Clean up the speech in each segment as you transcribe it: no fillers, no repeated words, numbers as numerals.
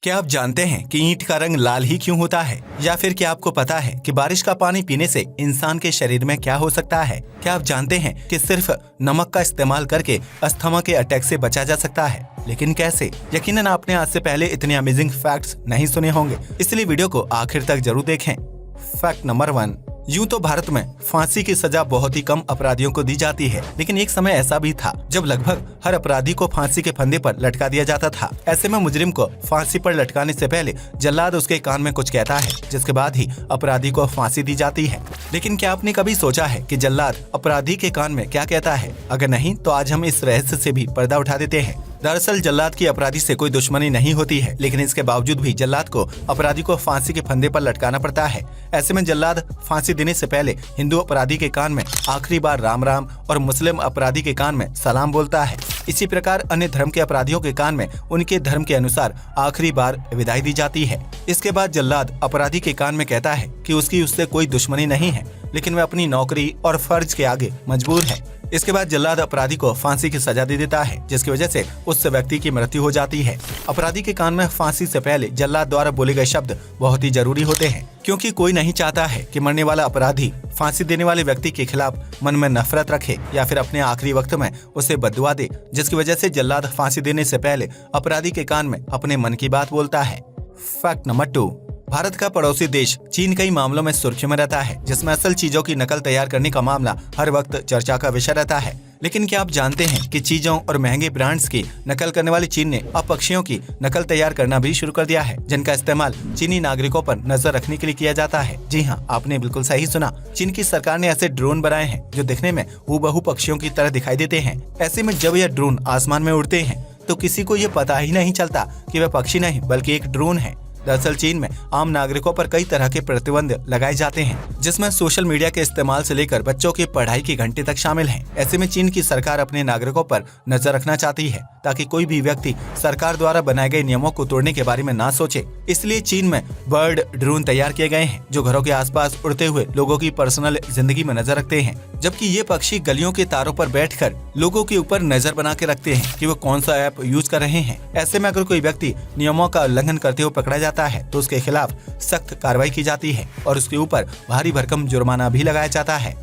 क्या आप जानते हैं कि ईंट का रंग लाल ही क्यों होता है? या फिर क्या आपको पता है कि बारिश का पानी पीने से इंसान के शरीर में क्या हो सकता है? क्या आप जानते हैं कि सिर्फ नमक का इस्तेमाल करके अस्थमा के अटैक से बचा जा सकता है? लेकिन कैसे? यकीनन आपने आज से पहले इतने अमेजिंग फैक्ट्स नहीं सुने होंगे, इसलिए वीडियो को आखिर तक जरूर देखें। Fact number 1। यूं तो भारत में फांसी की सजा बहुत ही कम अपराधियों को दी जाती है, लेकिन एक समय ऐसा भी था जब लगभग हर अपराधी को फांसी के फंदे पर लटका दिया जाता था। ऐसे में मुजरिम को फांसी पर लटकाने से पहले जल्लाद उसके कान में कुछ कहता है, जिसके बाद ही अपराधी को फांसी दी जाती है। लेकिन क्या आपने कभी सोचा है कि जल्लाद अपराधी के कान में क्या कहता है? अगर नहीं तो आज हम इस रहस्य से भी पर्दा उठा देते हैं। दरअसल जल्लाद की अपराधी से कोई दुश्मनी नहीं होती है, लेकिन इसके बावजूद भी जल्लाद को अपराधी को फांसी के फंदे पर लटकाना पड़ता है। ऐसे में जल्लाद फांसी देने से पहले हिंदू अपराधी के कान में आखिरी बार राम राम और मुस्लिम अपराधी के कान में सलाम बोलता है। इसी प्रकार अन्य धर्म के अपराधियों के कान में उनके धर्म के अनुसार आखिरी बार विदाई दी जाती है। इसके बाद जल्लाद अपराधी के कान में कहता है कि उसकी उससे कोई दुश्मनी नहीं है, लेकिन वह अपनी नौकरी और फर्ज के आगे मजबूर है। इसके बाद जल्लाद अपराधी को फांसी की सजा दे देता है, जिसकी वजह से उस व्यक्ति की मृत्यु हो जाती है। अपराधी के कान में फांसी से पहले जल्लाद द्वारा बोले गए शब्द बहुत ही जरूरी होते हैं, क्योंकि कोई नहीं चाहता है कि मरने वाला अपराधी फांसी देने वाले व्यक्ति के खिलाफ मन में नफरत रखे या फिर अपने आखिरी वक्त में उसे बद्दुआ दे, जिसकी वजह से जल्लाद फांसी देने से पहले अपराधी के कान में अपने मन की बात बोलता है। Fact number 2। भारत का पड़ोसी देश चीन कई मामलों में सुर्खियों में रहता है, जिसमें असल चीजों की नकल तैयार करने का मामला हर वक्त चर्चा का विषय रहता है। लेकिन क्या आप जानते हैं कि चीजों और महंगे ब्रांड्स की नकल करने वाली चीन ने अब पक्षियों की नकल तैयार करना भी शुरू कर दिया है, जिनका इस्तेमाल चीनी नागरिकों पर नजर रखने के लिए किया जाता है। जी हाँ, आपने बिल्कुल सही सुना। चीन की सरकार ने ऐसे ड्रोन बनाए हैं जो दिखने में हूबहू पक्षियों की तरह दिखाई देते हैं। ऐसे में जब यह ड्रोन आसमान में उड़ते हैं तो किसी को ये पता ही नहीं चलता कि वह पक्षी नहीं बल्कि एक ड्रोन है। दरअसल चीन में आम नागरिकों पर कई तरह के प्रतिबंध लगाए जाते हैं, जिसमें सोशल मीडिया के इस्तेमाल से लेकर बच्चों की पढ़ाई की घंटे तक शामिल हैं। ऐसे में चीन की सरकार अपने नागरिकों पर नजर रखना चाहती है, ताकि कोई भी व्यक्ति सरकार द्वारा बनाए गए नियमों को तोड़ने के बारे में ना सोचे। इसलिए चीन में बर्ड ड्रोन तैयार किए गए हैं, जो घरों के आसपास उड़ते हुए लोगों की पर्सनल जिंदगी में नजर रखते हैं, जबकि ये पक्षी गलियों के तारों पर बैठकर लोगों के ऊपर नजर बना के रखते हैं कि वो कौन सा ऐप यूज कर रहे हैं। ऐसे में अगर कोई व्यक्ति नियमों का उल्लंघन करते हुए पकड़ा जाता है तो उसके खिलाफ सख्त कार्रवाई की जाती है और उसके ऊपर भारी भरकम जुर्माना भी लगाया जाता है।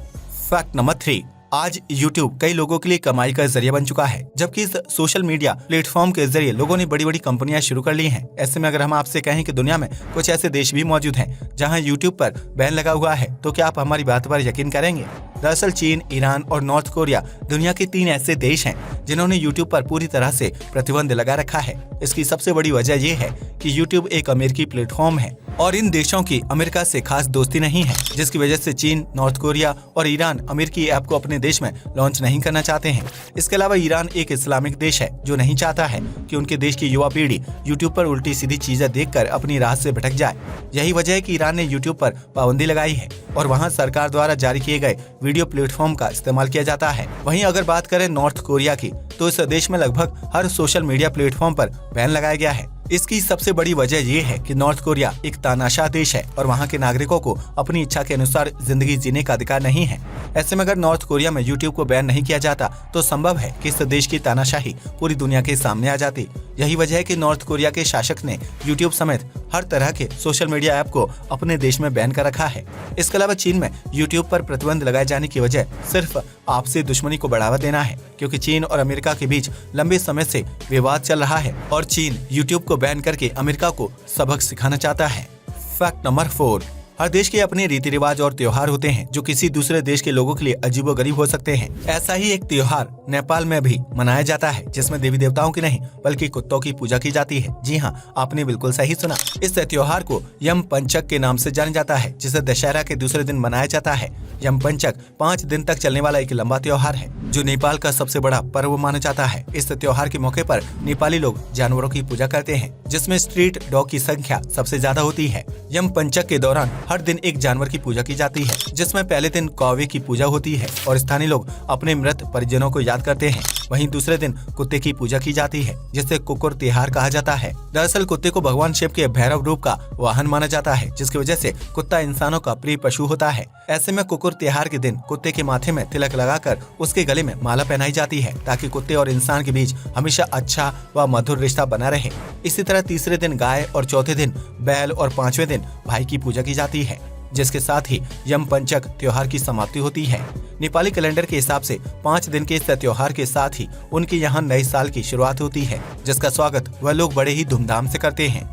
Fact number 3। आज YouTube कई लोगों के लिए कमाई का जरिया बन चुका है, जबकि इस सोशल मीडिया प्लेटफॉर्म के जरिए लोगों ने बड़ी बड़ी कंपनियां शुरू कर ली हैं। ऐसे में अगर हम आपसे कहें कि दुनिया में कुछ ऐसे देश भी मौजूद हैं जहां YouTube पर बैन लगा हुआ है, तो क्या आप हमारी बात पर यकीन करेंगे? दरअसल चीन, ईरान और नॉर्थ कोरिया दुनिया के 3 ऐसे देश हैं जिन्होंने YouTube पर पूरी तरह से प्रतिबंध लगा रखा है। इसकी सबसे बड़ी वजह यह है कि YouTube एक अमेरिकी प्लेटफॉर्म है और इन देशों की अमेरिका से खास दोस्ती नहीं है, जिसकी वजह से चीन, नॉर्थ कोरिया और ईरान अमेरिकी ऐप को अपने देश में लॉन्च नहीं करना चाहते हैं। इसके अलावा ईरान एक इस्लामिक देश है जो नहीं चाहता है कि उनके देश की युवा पीढ़ी YouTube पर उल्टी सीधी चीजें देखकर अपनी राह से भटक जाए। यही वजह है कि ईरान ने YouTube पर पाबंदी लगाई है और वहां सरकार द्वारा जारी किए गए वीडियो प्लेटफॉर्म का इस्तेमाल किया जाता है। वहीं अगर बात करें नॉर्थ कोरिया की, तो इस देश में लगभग हर सोशल मीडिया प्लेटफॉर्म पर बैन लगाया गया है। इसकी सबसे बड़ी वजह ये है कि नॉर्थ कोरिया एक तानाशाह देश है और वहाँ के नागरिकों को अपनी इच्छा के अनुसार जिंदगी जीने का अधिकार नहीं है। ऐसे में अगर नॉर्थ कोरिया में YouTube को बैन नहीं किया जाता तो संभव है कि इस देश की तानाशाही पूरी दुनिया के सामने आ जाती। यही वजह है कि नॉर्थ कोरिया के शासक ने YouTube समेत हर तरह के सोशल मीडिया ऐप को अपने देश में बैन कर रखा है। इसके अलावा चीन में YouTube पर प्रतिबंध लगाए जाने की वजह सिर्फ आपसी दुश्मनी को बढ़ावा देना है, क्योंकि चीन और अमेरिका के बीच लंबे समय से विवाद चल रहा है और चीन YouTube को बैन करके अमेरिका को सबक सिखाना चाहता है। Fact number 4। हर देश के अपने रीति रिवाज और त्योहार होते हैं जो किसी दूसरे देश के लोगों के लिए अजीबोगरीब हो सकते हैं। ऐसा ही एक त्योहार नेपाल में भी मनाया जाता है, जिसमें देवी देवताओं की नहीं बल्कि कुत्तों की पूजा की जाती है। जी हाँ, आपने बिल्कुल सही सुना। इस त्योहार को यम पंचक के नाम से जाना जाता है, जिसे दशहरा के दूसरे दिन मनाया जाता है। यम पंचक 5 दिन तक चलने वाला एक लंबा त्योहार है जो नेपाल का सबसे बड़ा पर्व माना जाता है। इस त्योहार के मौके पर नेपाली लोग जानवरों की पूजा करते हैं, जिसमें स्ट्रीट डॉग की संख्या सबसे ज्यादा होती है। यम पंचक के दौरान हर दिन एक जानवर की पूजा की जाती है, जिसमें पहले दिन कौवे की पूजा होती है और स्थानीय लोग अपने मृत परिजनों को याद करते हैं। वहीं दूसरे दिन कुत्ते की पूजा की जाती है, जिसे कुकुर तिहार कहा जाता है। दरअसल कुत्ते को भगवान शिव के भैरव रूप का वाहन माना जाता है, जिसकी वजह से कुत्ता इंसानों का प्रिय पशु होता है। ऐसे में कुकुर तिहार के दिन कुत्ते के माथे में तिलक लगाकर उसके गले में माला पहनाई जाती है, ताकि कुत्ते और इंसान के बीच हमेशा अच्छा व मधुर रिश्ता बना रहे। इसी तरह तीसरे दिन गाय और चौथे दिन बैल और पांचवें दिन भाई की पूजा की जाती है, जिसके साथ ही यम पंचक त्योहार की समाप्ति होती है। नेपाली कैलेंडर के हिसाब से 5 दिन के इस त्योहार के साथ ही उनके यहाँ नए साल की शुरुआत होती है, जिसका स्वागत वह लोग बड़े ही धूमधाम से करते हैं।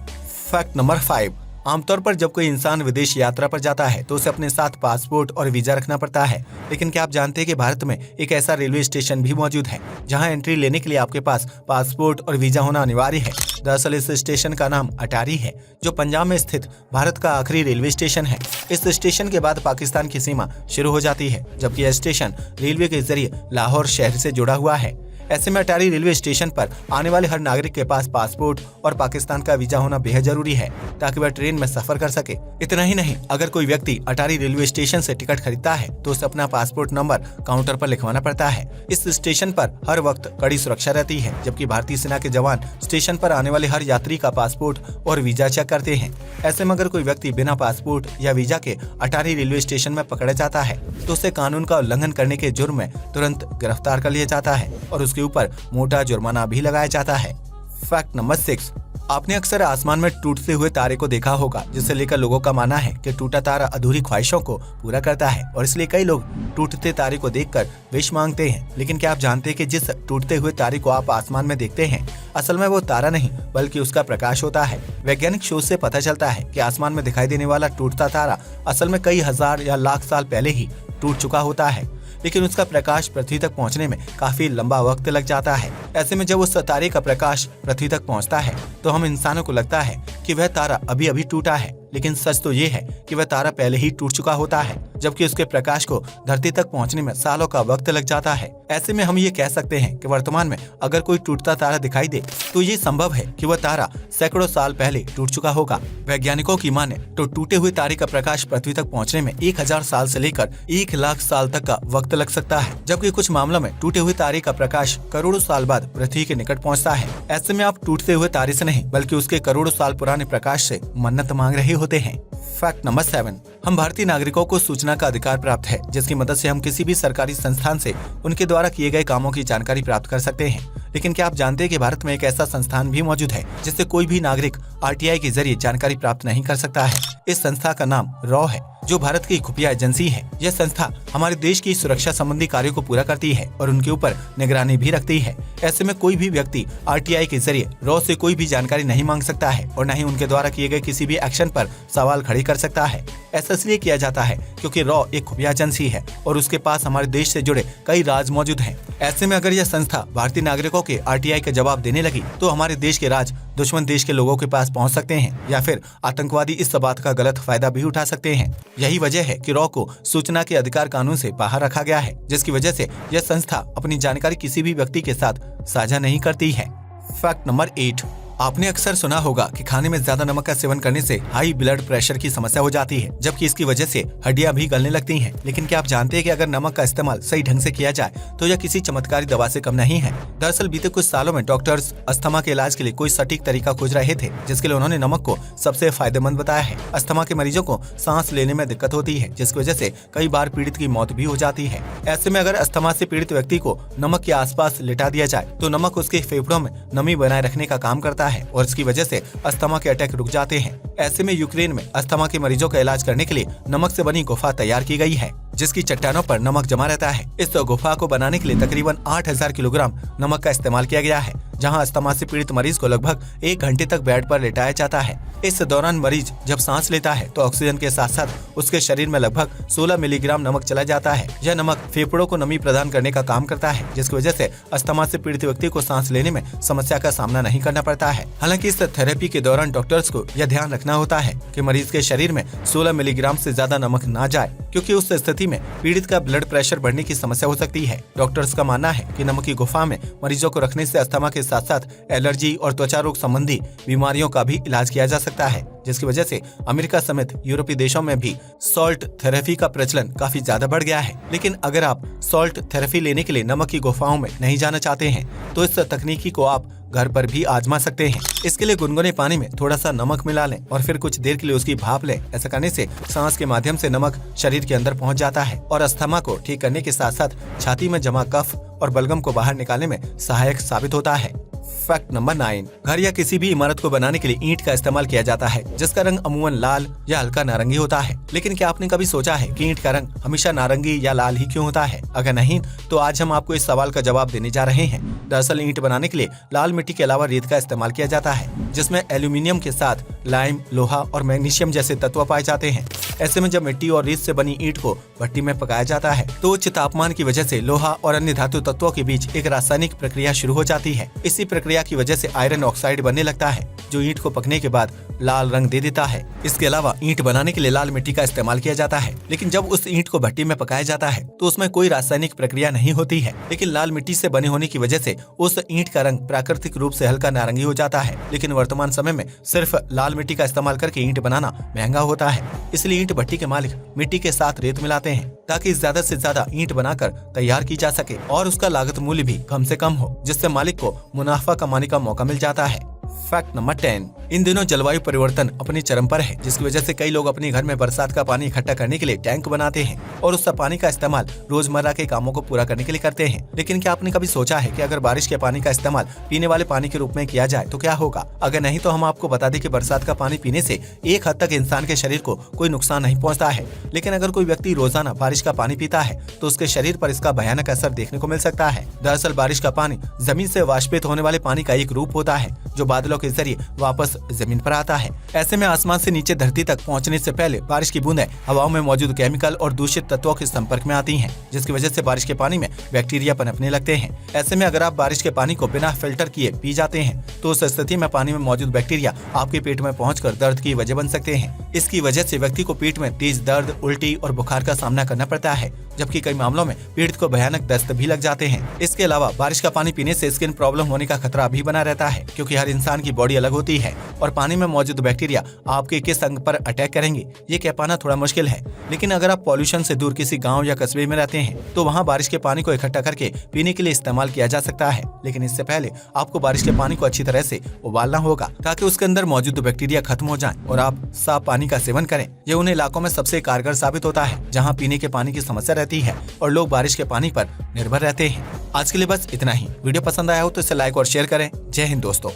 Fact number 5। आमतौर पर जब कोई इंसान विदेश यात्रा पर जाता है तो उसे अपने साथ पासपोर्ट और वीजा रखना पड़ता है। लेकिन क्या आप जानते हैं कि भारत में एक ऐसा रेलवे स्टेशन भी मौजूद है जहां एंट्री लेने के लिए आपके पास पासपोर्ट और वीजा होना अनिवार्य है। दरअसल इस स्टेशन का नाम अटारी है, जो पंजाब में स्थित भारत का आखिरी रेलवे स्टेशन है। इस स्टेशन के बाद पाकिस्तान की सीमा शुरू हो जाती है, जबकि यह स्टेशन रेलवे के जरिए लाहौर शहर से जुड़ा हुआ है। ऐसे में अटारी रेलवे स्टेशन पर आने वाले हर नागरिक के पास पासपोर्ट और पाकिस्तान का वीजा होना बेहद जरूरी है, ताकि वह ट्रेन में सफर कर सके। इतना ही नहीं, अगर कोई व्यक्ति अटारी रेलवे स्टेशन से टिकट खरीदता है तो उसे अपना पासपोर्ट नंबर काउंटर पर लिखवाना पड़ता है। इस स्टेशन पर हर वक्त कड़ी सुरक्षा रहती है, जबकि भारतीय सेना के जवान स्टेशन पर आने वाले हर यात्री का पासपोर्ट और वीजा चेक करते हैं। ऐसे में अगर कोई व्यक्ति बिना पासपोर्ट या वीजा के अटारी रेलवे स्टेशन में पकड़ा जाता है तो उसे कानून का उल्लंघन करने के जुर्म में तुरंत गिरफ्तार कर लिया जाता है और उसके ऊपर मोटा जुर्माना भी लगाया जाता है। Fact number 6। आपने अक्सर आसमान में टूटते हुए तारे को देखा होगा, जिसे लेकर लोगों का मानना है कि टूटा तारा अधूरी ख्वाहिशों को पूरा करता है और इसलिए कई लोग टूटते तारे को देखकर विश मांगते हैं। लेकिन क्या आप जानते हैं कि जिस टूटते हुए तारे को आप आसमान में देखते हैं, असल में वो तारा नहीं बल्कि उसका प्रकाश होता है। वैज्ञानिक शोध से पता चलता है कि आसमान में दिखाई देने वाला टूटता तारा असल में कई हजार या लाख साल पहले ही टूट चुका होता है, लेकिन उसका प्रकाश पृथ्वी तक पहुंचने में काफी लंबा वक्त लग जाता है। ऐसे में जब उस तारे का प्रकाश पृथ्वी तक पहुंचता है तो हम इंसानों को लगता है कि वह तारा अभी अभी टूटा है, लेकिन सच तो ये है कि वह तारा पहले ही टूट चुका होता है, जबकि उसके प्रकाश को धरती तक पहुंचने में सालों का वक्त लग जाता है। ऐसे में हम ये कह सकते हैं कि वर्तमान में अगर कोई टूटता तारा दिखाई दे तो ये संभव है कि वह तारा सैकड़ों साल पहले टूट चुका होगा। वैज्ञानिकों की माने तो टूटे हुए तारे का प्रकाश पृथ्वी तक पहुँचने में 1000 साल से लेकर 1 लाख साल तक का वक्त लग सकता है, जबकि कुछ मामलों में टूटे हुए तारे का प्रकाश करोड़ों साल बाद पृथ्वी के निकट पहुँचता है। ऐसे में आप टूटते हुए तारे से नहीं बल्कि उसके करोड़ों साल पुराने प्रकाश से मन्नत मांग रहे होते हैं। Fact number 7। हम भारतीय नागरिकों को सूचना का अधिकार प्राप्त है, जिसकी मदद से हम किसी भी सरकारी संस्थान से उनके द्वारा किए गए कामों की जानकारी प्राप्त कर सकते हैं। लेकिन क्या आप जानते हैं कि भारत में एक ऐसा संस्थान भी मौजूद है जिससे कोई भी नागरिक आरटीआई के जरिए जानकारी प्राप्त नहीं कर सकता है। इस संस्था का नाम रॉ है, जो भारत की खुफिया एजेंसी है। यह संस्था हमारे देश की सुरक्षा संबंधी कार्यों को पूरा करती है और उनके ऊपर निगरानी भी रखती है। ऐसे में कोई भी व्यक्ति आरटीआई के जरिए रॉ से कोई भी जानकारी नहीं मांग सकता है और न ही उनके द्वारा किए गए किसी भी एक्शन पर सवाल खड़े कर सकता है। ऐसा इसलिए किया जाता है क्योंकि रॉ एक खुफिया एजेंसी है और उसके पास हमारे देश से जुड़े कई राज मौजूद हैं। ऐसे में अगर यह संस्था भारतीय नागरिकों के आरटीआई का जवाब देने लगी तो हमारे देश के राज दुश्मन देश के लोगों के पास पहुंच सकते हैं या फिर आतंकवादी इस बात का गलत फायदा भी उठा सकते हैं। यही वजह है कि रॉ को सूचना के अधिकार कानून से बाहर रखा गया है, जिसकी वजह से यह संस्था अपनी जानकारी किसी भी व्यक्ति के साथ साझा नहीं करती है। Fact number 8। आपने अक्सर सुना होगा कि खाने में ज्यादा नमक का सेवन करने से हाई ब्लड प्रेशर की समस्या हो जाती है, जबकि इसकी वजह से हड्डियां भी गलने लगती हैं। लेकिन क्या आप जानते हैं कि अगर नमक का इस्तेमाल सही ढंग से किया जाए तो यह किसी चमत्कारी दवा से कम नहीं है। दरअसल बीते कुछ सालों में डॉक्टर्स अस्थमा के इलाज के लिए कोई सटीक तरीका खोज रहे थे, जिसके लिए उन्होंने नमक को सबसे फायदेमंद बताया है। अस्थमा के मरीजों को सांस लेने में दिक्कत होती है, जिसकी वजह से कई बार पीड़ित की मौत भी हो जाती है। ऐसे में अगर अस्थमा से पीड़ित व्यक्ति को नमक के आसपास लिटा दिया जाए तो नमक उसके फेफड़ों में नमी बनाए रखने का काम करता है और इसकी वजह से अस्थमा के अटैक रुक जाते हैं। ऐसे में यूक्रेन में अस्थमा के मरीजों का इलाज करने के लिए नमक से बनी गुफा तैयार की गई है, जिसकी चट्टानों पर नमक जमा रहता है। इस गुफा को बनाने के लिए तकरीबन 8000 किलोग्राम नमक का इस्तेमाल किया गया है, जहां अस्थमा से पीड़ित मरीज को लगभग 1 घंटे तक बेड पर लेटाया जाता है। इस दौरान मरीज जब सांस लेता है तो ऑक्सीजन के साथ साथ उसके शरीर में लगभग 16 मिलीग्राम नमक चला जाता है। यह नमक फेफड़ों को नमी प्रदान करने का काम करता है, जिसकी वजह से अस्थमा से पीड़ित व्यक्ति को सांस लेने में समस्या का सामना नहीं करना पड़ता है। हालांकि इस थेरेपी के दौरान डॉक्टर्स को यह ध्यान रखना होता है कि मरीज के शरीर में 16 मिलीग्राम से ज्यादा नमक ना जाए, क्योंकि उस स्थिति में पीड़ित का ब्लड प्रेशर बढ़ने की समस्या हो सकती है। डॉक्टर्स का मानना है कि नमक की गुफा में मरीजों को रखने से अस्थमा के साथ साथ एलर्जी और त्वचा रोग संबंधी बीमारियों का भी इलाज किया जा सकता है, जिसकी वजह से अमेरिका समेत यूरोपीय देशों में भी सॉल्ट थेरेपी का प्रचलन काफी ज्यादा बढ़ गया है। लेकिन अगर आप सॉल्ट थेरेपी लेने के लिए नमक की गुफाओं में नहीं जाना चाहते हैं तो इस तकनीकी को आप घर पर भी आजमा सकते हैं। इसके लिए गुनगुने पानी में थोड़ा सा नमक मिला लें और फिर कुछ देर के लिए उसकी भाप लें। ऐसा करने से सांस के माध्यम से नमक शरीर के अंदर पहुंच जाता है और अस्थमा को ठीक करने के साथ साथ छाती में जमा कफ और बलगम को बाहर निकालने में सहायक साबित होता है। फैक्ट नंबर 9, घर या किसी भी इमारत को बनाने के लिए ईंट का इस्तेमाल किया जाता है, जिसका रंग अमूमन लाल या हल्का नारंगी होता है। लेकिन क्या आपने कभी सोचा है कि ईंट का रंग हमेशा नारंगी या लाल ही क्यों होता है? अगर नहीं तो आज हम आपको इस सवाल का जवाब देने जा रहे हैं। दरअसल ईंट बनाने के लिए लाल मिट्टी के अलावा रेत का इस्तेमाल किया जाता है, जिसमें एल्यूमिनियम के साथ लाइम, लोहा और मैग्नीशियम जैसे तत्व पाए जाते हैं। ऐसे में जब मिट्टी और रेत से बनी ईंट को भट्टी में पकाया जाता है तो उच्च तापमान की वजह से लोहा और अन्य धातु तत्वों के बीच एक रासायनिक प्रक्रिया शुरू हो जाती है। इसी प्रक्रिया की वजह से आयरन ऑक्साइड बनने लगता है, जो ईंट को पकने के बाद लाल रंग दे देता है। इसके अलावा ईंट बनाने के लिए लाल मिट्टी का इस्तेमाल किया जाता है, लेकिन जब उस ईंट को भट्टी में पकाया जाता है तो उसमें कोई रासायनिक प्रक्रिया नहीं होती है। लेकिन लाल मिट्टी से बने होने की वजह से उस ईंट का रंग प्राकृतिक रूप से हल्का नारंगी हो जाता है। लेकिन वर्तमान समय में सिर्फ लाल मिट्टी का इस्तेमाल करके ईंट बनाना महंगा होता है, इसलिए ईंट भट्टी के मालिक मिट्टी के साथ रेत मिलाते हैं ताकि ज्यादा से ज्यादा ईंट बनाकर तैयार की जा सके और उसका लागत मूल्य भी कम से कम हो, जिससे मालिक को मुनाफा कमाने का मौका मिल जाता है। फैक्ट नंबर 10, इन दिनों जलवायु परिवर्तन अपनी चरम पर है, जिसकी वजह से कई लोग अपने घर में बरसात का पानी इकट्ठा करने के लिए टैंक बनाते हैं और उस पानी का इस्तेमाल रोजमर्रा के कामों को पूरा करने के लिए करते हैं। लेकिन क्या आपने कभी सोचा है कि अगर बारिश के पानी का इस्तेमाल पीने वाले पानी के रूप में किया जाए तो क्या होगा? अगर नहीं तो हम आपको बता दें कि बरसात का पानी पीने से एक हद तक इंसान के शरीर को कोई नुकसान नहीं पहुँचता है, लेकिन अगर कोई व्यक्ति रोजाना बारिश का पानी पीता है तो उसके शरीर पर इसका भयानक असर देखने को मिल सकता है। दरअसल बारिश का पानी जमीन से वाष्पित होने वाले पानी का एक रूप होता है, जो बादलों के जरिए वापस जमीन पर आता है। ऐसे में आसमान से नीचे धरती तक पहुंचने से पहले बारिश की बूंदें हवाओं में मौजूद केमिकल और दूषित तत्वों के संपर्क में आती हैं, जिसकी वजह से बारिश के पानी में बैक्टीरिया पनपने लगते हैं। ऐसे में अगर आप बारिश के पानी को बिना फिल्टर किए पी जाते हैं तो उस स्थिति में पानी में मौजूद बैक्टीरिया आपके पेट में पहुंचकर दर्द की वजह बन सकते हैं। इसकी वजह से व्यक्ति को पेट में तेज दर्द, उल्टी और बुखार का सामना करना पड़ता है, जबकि कई मामलों में पीड़ित को भयानक दस्त भी लग जाते हैं। इसके अलावा बारिश का पानी पीने से स्किन प्रॉब्लम होने का खतरा भी बना रहता है, क्योंकि हर इंसान की बॉडी अलग होती है और पानी में मौजूद बैक्टीरिया आपके किस अंग पर अटैक करेंगे ये कह पाना थोड़ा मुश्किल है। लेकिन अगर आप पॉल्यूशन से दूर किसी गांव या कस्बे में रहते हैं तो वहां बारिश के पानी को इकट्ठा करके पीने के लिए इस्तेमाल किया जा सकता है। लेकिन इससे पहले आपको बारिश के पानी को अच्छी तरह से उबालना होगा ताकि उसके अंदर मौजूद बैक्टीरिया खत्म हो जाए और आप साफ पानी का सेवन करें। ये उन इलाकों में सबसे कारगर साबित होता है जहाँ पीने के पानी की समस्या रहती है और लोग बारिश के पानी पर निर्भर रहते हैं। आज के लिए बस इतना ही। वीडियो पसंद आया हो तो इसे लाइक और शेयर करें। जय हिंद दोस्तों।